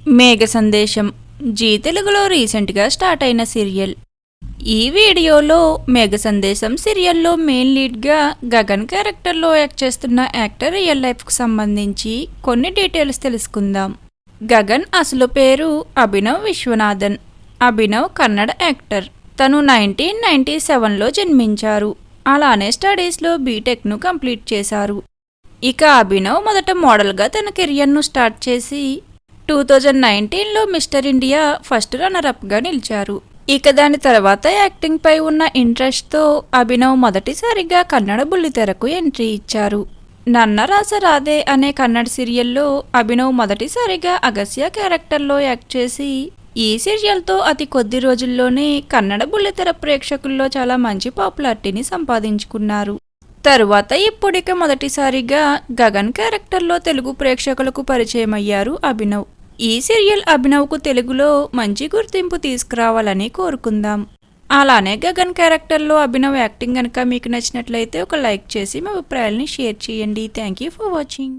మేఘ సందేశం జీ తెలుగులో రీసెంట్గా స్టార్ట్ అయిన సీరియల్. ఈ వీడియోలో మేఘ సందేశం సీరియల్లో మెయిన్ లీడ్గా గగన్ క్యారెక్టర్లో యాక్ట్ చేస్తున్న యాక్టర్ రియల్ లైఫ్కు సంబంధించి కొన్ని డీటెయిల్స్ తెలుసుకుందాం. గగన్ అసలు పేరు అభినవ్ విశ్వనాథన్. అభినవ్ కన్నడ యాక్టర్. తను 1997లో జన్మించారు. అలానే స్టడీస్లో బీటెక్ను కంప్లీట్ చేశారు. ఇక అభినవ్ మొదట మోడల్గా తన కెరియర్ను స్టార్ట్ చేసి 2019లో మిస్టర్ ఇండియా ఫస్ట్ రన్నరప్గా నిలిచారు. ఇక దాని తర్వాత యాక్టింగ్ పై ఉన్న ఇంట్రెస్ట్తో అభినవ్ మొదటిసారిగా కన్నడ బుల్లితెరకు ఎంట్రీ ఇచ్చారు. నన్న రాసరాదే అనే కన్నడ సీరియల్లో అభినవ్ మొదటిసారిగా అగస్య క్యారెక్టర్లో యాక్ట్ చేసి ఈ సీరియల్తో అతి కొద్ది రోజుల్లోనే కన్నడ బుల్లితెర ప్రేక్షకుల్లో చాలా మంచి పాపులారిటీని సంపాదించుకున్నారు. తరువాత ఇప్పుడిక మొదటిసారిగా గగన్ క్యారెక్టర్లో తెలుగు ప్రేక్షకులకు పరిచయం అయ్యారు అభినవ్. ఈ సీరియల్ అభినవ్కు తెలుగులో మంచి గుర్తింపు తీసుకురావాలని కోరుకుందాం. అలానే గగన్ క్యారెక్టర్లో అభినవ్ యాక్టింగ్ కనుక మీకు నచ్చినట్లయితే ఒక లైక్ చేసి మీ అభిప్రాయాలని షేర్ చేయండి. Thank you for watching.